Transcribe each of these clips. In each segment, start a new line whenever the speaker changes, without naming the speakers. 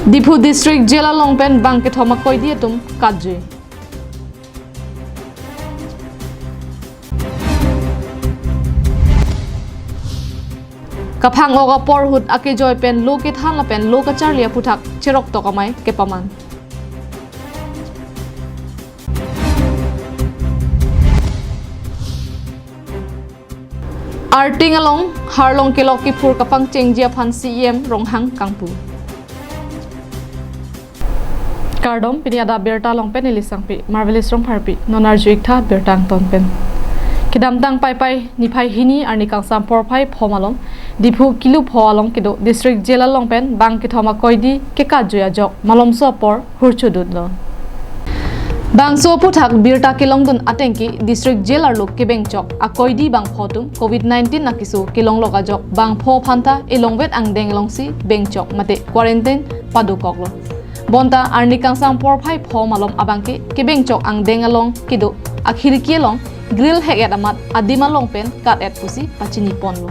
Dipu District Jela Longpen Bank Thoma Koidiatum Kadje. Kapang oga porhut ake joy pen lokit han la pen loka charlia puthak cherok tokamai kepaman. Arting along harlong keloki pur kapang chengjia phan CEM ronghang kangpu. Kardom pini ada Abirta long pen ilisang pi marvelous rong harpi nonarjuik tha bertang ton pen. Kidamtang pai nipai hini arni kangsam porpai phomalom dipu kilu phoalong kido district jela longpen bang ki thoma koidi ke kajoya jok malom so por hurchudut lo bang so puthak birta kilong dun atengki district jela lok ke beng chok a koidi bang photum covid-19 nakisu kilong loka jok bang pho phanta elongvet angdeng longsi beng chok mate quarantine padukok lo bonta arni kangsam porpai phomalom abangki ke beng chok angdeng along kido akhiriki long grill heket amat adima longpen kat et pusi pachini ponlo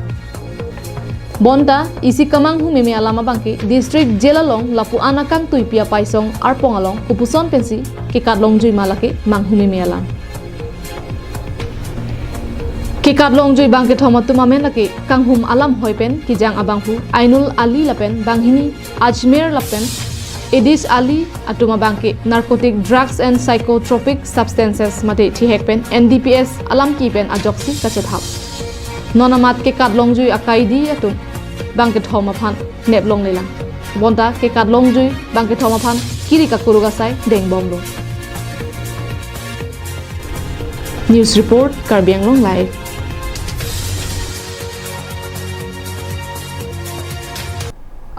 bonta isi kamang humi me alama bangki district jela long lapu anakang tuipia paisong arpong along kupuson pensi ke kat long jui malake mang humi me alam ke kat long jui bangke thoma tumamen lake kang hum alam hoipen ki jang abanghu ainul ali lapen banghini ajmer lapen Edis Ali atuma bangke narcotic drugs and psychotropic substances mate thihekpen NDPS alam kipen ajoksi kachathap nonamat ke katlong jui akaidi atum bangke thoma phan neplong lelang bonta ke katlong jui bangke thoma phan kiri ka kuruga sai deng bomlo news report Karbianglong live.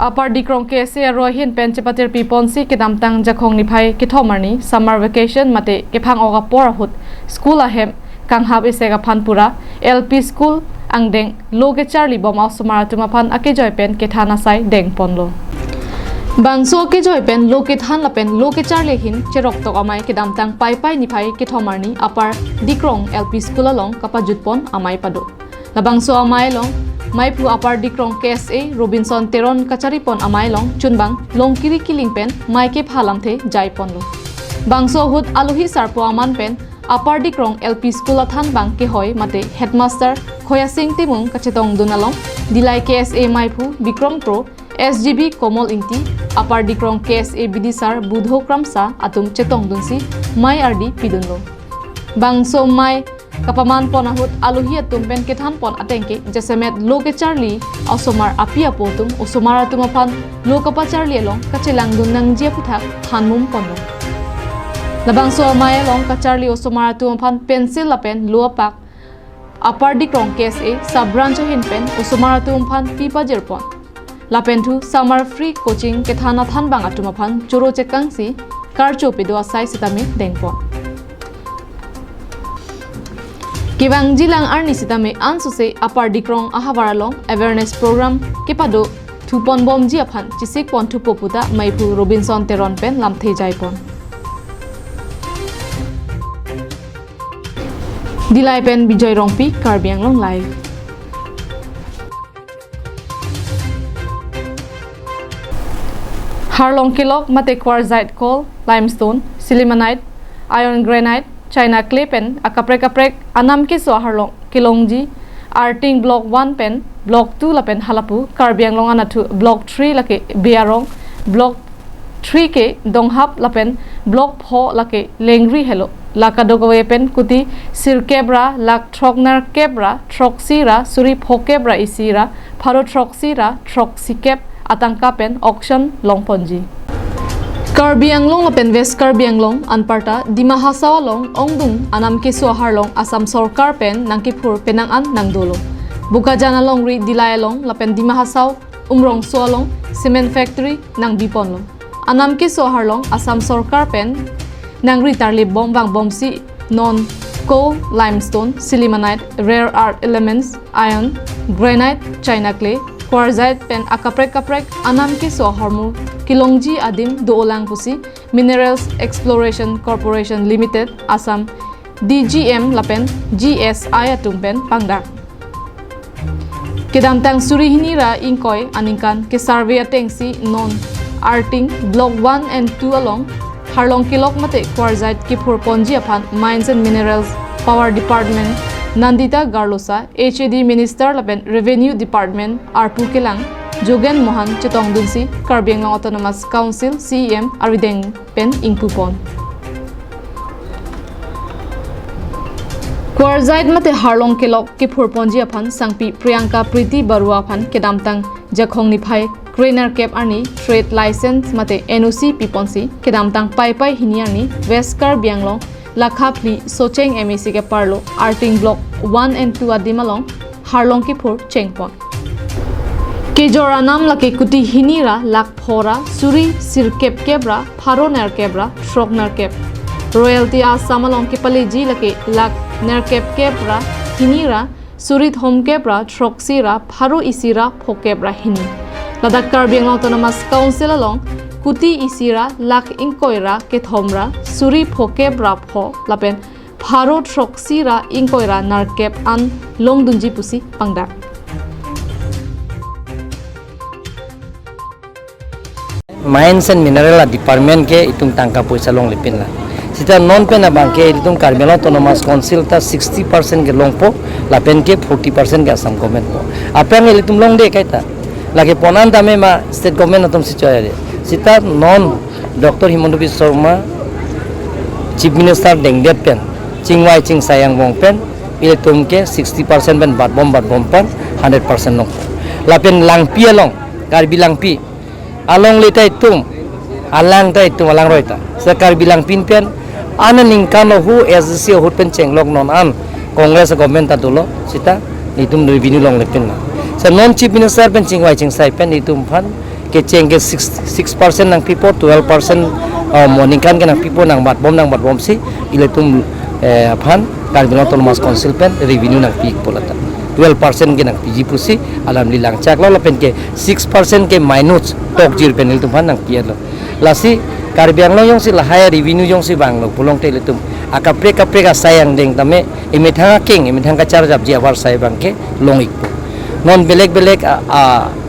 Apar dikrong kese rohin pen chepatir piponsi kidamtang jakhong niphai kithomarni summer vacation mate kephang oga porahut school ahem kanghab isega phanpura LP school angdeng loge charli boma sumara tumaphan ake joypen kethana sai deng ponlo bangso ke joypen loke than lapen loke charli hin cherok tok amai kidamtang pai niphai kithomarni apar dikrong LP school along kapajutpon amai pado labangso amai long Maipu apar dikrong KSA Robinson Teron Kacharipon amailong chunbang longkiri kiling pen maike phalam the jaipon lo bangso hut aluhi sarpo aman pen apar dikrong LP school athan bang ke hoy mate headmaster khoya sing timung kachetong dunalong dilai KSA maipu Bikrom Pro SGB Komol Ingti apar dikrong KSA Bidisar Budho Kramsa atum chetong dunsi mai ardi pidunlo bangso mai kapaman ponahut aluhi atumpen kethan pon atengke jesemet loke charli osomar apia potum osomara tumaphan lokapa charli long kachelang dunang je puthak thanmum ponlo labangso mai long kacharli osomara tumaphan pencil lapen luapak apar dikrong KSA sub branch hin pen osomara tumaphan pipa jerpon lapen thu summer free coaching kethana than bang atumaphan choro chekangsi karcho pedo asai sitami dengpon Kibang jilang arni sitame ansuse apar dikrong ahawaralong awareness program kepado 2 bom jiaphan chisik pon thu poputa maipu Robinson Teron pen lamthei jaipon dilai pen bijoy rongpi Karbianglong live. Harlong kilok mate quartzite coal limestone silimanite iron granite China clay pen akaprek anam ke so harlong kilongji arting block 1 pen block 2 la pen halapu Karbianglong anathu block 3 lake biarong block 3 ke donghap la pen block 4 lake lengri helo lakadogowe pen kuti sirkebra lak throknar kebra throksira suri phokebra isira pharo throksira throxikep atangka pen auction longponji Karbianglong lapen West Karbianglong anparta Dima Hasawa long ongdung anam ke sohar long Assam Sarkar pen nangkipur penang an nangdolo Bukajana long ri dilaya long lapen Dima Hasaw umrong soalong cement factory nang bipon long anam ke sohar long Assam Sarkar pen nangri tarli bombang bomsi non coal limestone silimanite rare earth elements iron granite China clay quartzite pen akaprek anam ke soharmu Kilongji adim doolang pusi Minerals Exploration Corporation Limited Assam DGM lapen GSI atumpen pangdak Kedamtang surihini ra ingkoy aningkan ke survey atengsi non Arting Block 1 and 2 along Harlong Kilok mate Kwarzait Kipur Ponji upon Mines and Minerals Power Department Nandita Garlosa HAD Minister Laben Revenue Department Arpu Kilang Jogen Mohan Chetong Dunsi Karbiang Autonomous Council CEM Arideng Pen Ingpupon Kwarzait mate Harlong Kilok Kipur Ponji upon Sangpi Priyanka Priti Barua upon Kedamtang Jakhong Nipai Trainer Cap Arni Trade License mate NOC Piponsi Kedamtang Pai Pai Hiniarni West Karbianglong Lakhapli Socheng MEC ke Parlo Arting Block 1 and 2 Adimalong Harlong Kipur Chengpon Kejora nam lake kuti hinira lak phora suri sirkep kebra pharo ner kebra shrok ner kep royalty asamalong ke paleji lake lak ner kep kebra hinira surit hom kebra shrok sira pharo isira phokebra hini Ladak Karbiang Autonomous Council along kuti isira lak inkoira ke thomra suri phokebra pho lapen pharo shrok sira inkoira nar kep an longdunji pusi pangdak
Mines and Mineral Department ke itung tangka puisa long lepin la. Sita non pen abang ke itung Karbiang Autonomous Council ta 60% ke long po, la pen ke 40% ke Assam government po. Apa yang itung long de kaita. Lagi ponan tame ma state government atom sicoya de. Sita non Dr. Himanto Biswa Sarma Chief Minister Dengdet pen, Chingwai Ching Sayang Bong pen, itung ke 60% pen bat bom pen 100% long. La pen langpi along, Karbi langpi. Along lita itum alang ta itum alang roita sekar bilang pinpen anan ingkano hu SC hut penceng lok non an Kongres government ta dulu sita itum revenue long lepin na sa non chief minister pencing wai cing sai pen itum fan ke ceng ke 6% nang people 12% morning kan ke nang people nang bat bom si iletum fan Karbiang Autonomous Council pen revenue nang peak polata 12% ke nang PG pusi alhamdulillah cak lo pen ke 6% ke minus tok jir pen itu pan nang pier lo lasi Karbiang lo yang si lahaya revenue yang si bang lo pulong te itu akapre ka sayang deng tame imithanga king imithanga char jab ji awar sai bang ke long ikpo non belek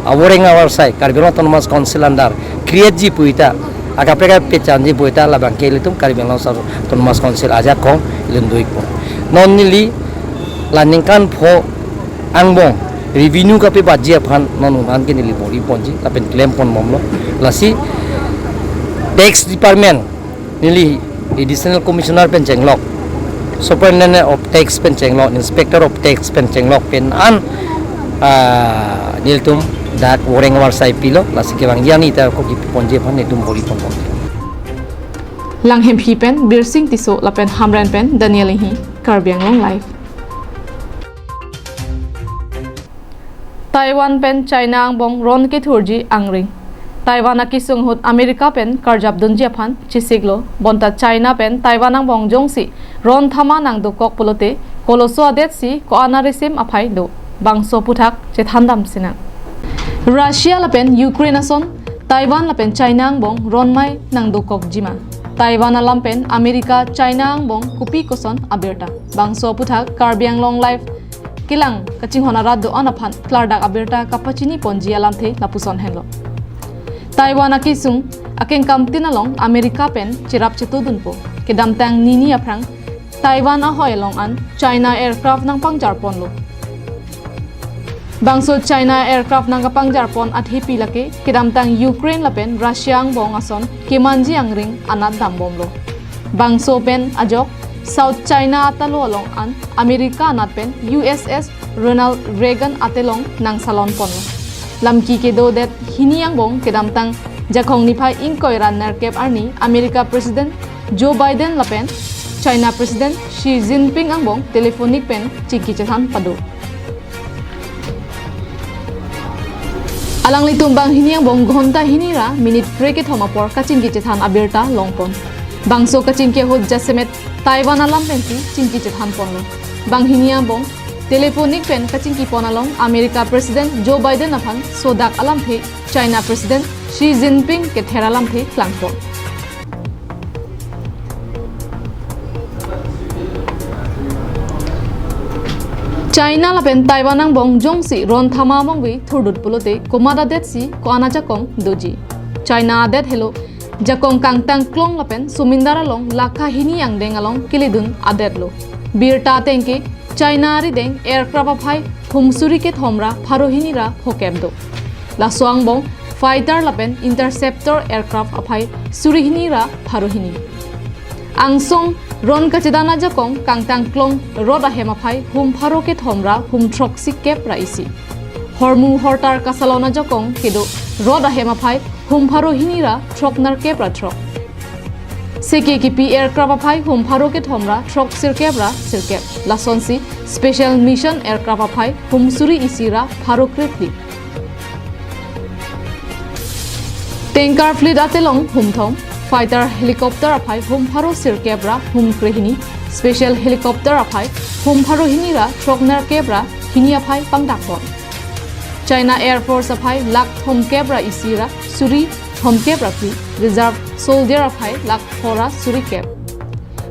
aworeng awar sai Karbiang Autonomous Council andar create ji puita akapre ka pechan ji puita la bang ke itu Karbiang Autonomous Council aja kong lendu ikpo non nili laningkan pho angbong revenue ka pe bajia phan nonunan ke nili bori ponji lapen claim pon momlo lasi tax department nili additional commissioner pen chenglok superintendent of tax pen chenglok inspector of tax pen chenglok pen an niltum dak woreng war sai pilo lasi ke bang yani ta ko ki ponji phan netum bori pon pon
Langhem hi pen birsing tiso lapen hamran pen Daniel hi Karbiang long life Taiwan pen China ang bong ron ke thurji angring Taiwan aki sunghut Amerika pen karjab dunji aphan chisiglo bonta China pen Taiwan ang bong jongsi ron thama nang do kok pulote koloso adet si ko anaresim aphai do bangso puthak che thandam sina Russia la pen Ukraine ason Taiwan la pen China ang bong ron mai nang do kok jima Taiwan alam pen Amerika China ang bong kupi koson Abirta bangso puthak Karbiang long life Kilang kaching honara do anaphan klardak Abirta kapachini ponji alam the lapuson henlo Taiwan akisung akeng kamtin along Amerika pen chirap chetudun po kedamtang nini aprang Taiwan a hoylong an China aircraft nang pangjar ponlo bangso China aircraft nang kapangjar pon athi pilake kedamtang Ukraine lapen Russia ang bong ason kemanji angring anat dambomlo bangso pen ajok South China atalo along an Amerika anat pen USS Ronald Reagan atelong nang salon pon lamki ke do det hiniang bong kedamtang jakhong niphai inkoiran narkep arni Amerika President Joe Biden lapen China President Xi Jinping ang bong telephonic pen chiki chathan pado alang litumbang hiniang bong ghonta hinira minute break et homapor kachingki chathan Abirta longpon bangso kachingke hot jasemet Taiwan alam pensi chingki chathan ponlo bang hinia bong telephonic pen kachingki ponalong Amerika President Joe Biden aphan sodak alam the China President Xi Jinping ke theralam the klangpon China lapen Taiwan ang bong jongsi ron thama mongwi thurdut pulote komada detsi ko anaja kong doji China adet hello jakong kangtang klong lapen sumindara long lakha hini yang deng along kilidun adet lo Abirta tengke China ri deng aircraft aphai humsuri ke thomra pharohini ra phokemdo la soangbong fighter lapen interceptor aircraft aphai surihini ra pharohini angsong ron kachidana jakong kangtang klong roda hemaphai hum pharo ke thomra hum troksi kep raisi hormu hortar kasalona jakong kedo roda hemaphai hum pharohini ra throknar kep ra throk seke kipi aircraft aphai hum pharo ke thomra throk sirkep ra sirkep lasonsi special mission aircraft aphai hum suri isira pharo krepli tanker fleet atelong humthom fighter helicopter aphai hum pharo sirkebra hum krehini special helicopter aphai hum pharo hinira throknar kebra hini aphai pangdakon China Air Force aphai lak thom kebra isira suri thom kebra phi reserve soldier aphai lak thora suri keb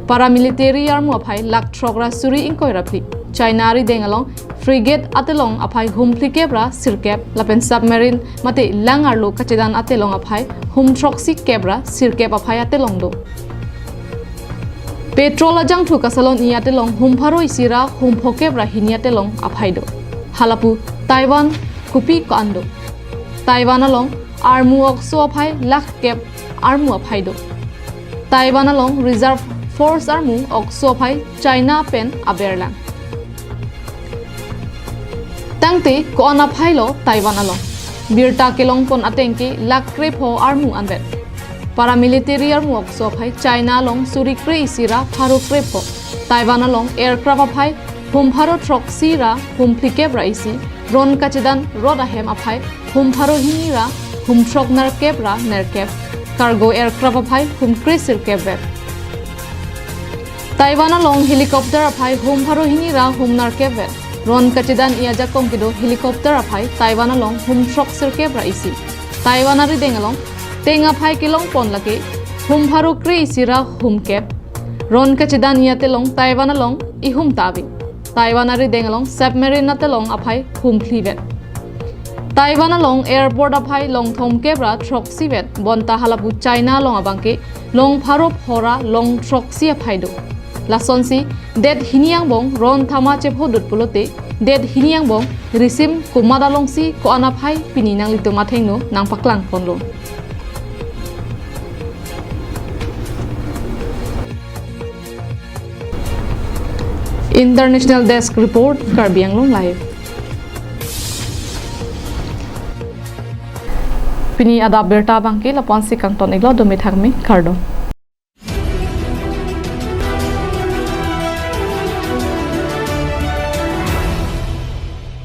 paramilitary army aphai lak throgra suri inkoira phi China ri dengalong frigate atelong aphai hum kebra sirkep lapen submarine mate langar lo kachedan atelong aphai hum throksi kebra sirkep aphai atelong do petrol ajang thu kasalon i atelong hum pharo isira hum phokebra hini atelong aphai do halapu Taiwan kupi ko ando Taiwan along armu okso aphai lak kep armu aphai do Taiwan along reserve force armu okso aphai China pen aberlang tangte ko ana phailo Taiwan along Abirta kelong pon atengke lakre pho armu anbet paramilitary armu okso phai China along surikre isira pharo kre pho Taiwan along aircraft aphai hum pharo troksi ra hum phike braisi ron kachidan roda hem aphai hum pharo hinira hum throknar kebra nerkep cargo aircraft aphai hum kresir kebet Taiwan along helicopter aphai hum pharo hinira hum nar kebet ron kachidan iaja kongkido helicopter aphai Taiwan along hum throk sirke braisi Taiwan ari dengalong tenga phai kilong pon lake hum pharu kre isira hum kep ron kachidan iate long Taiwan along I hum tabi Taiwan ari dengalong submarine atelong aphai hum khlivet Taiwan along airport aphai long thom kebra throk sivet bonta halapu China long abangke long pharu phora long throk si aphai do lasonsi det hiniang bong ron thama chephodut pulote det hiniang bong risim kumadalongsi ko anaphai pininang lito mathengno nang paklang ponlo International Desk Report Karbianglong Live Pini Adap Abirta bangke lapon si kangton iglo domi thakmi kardo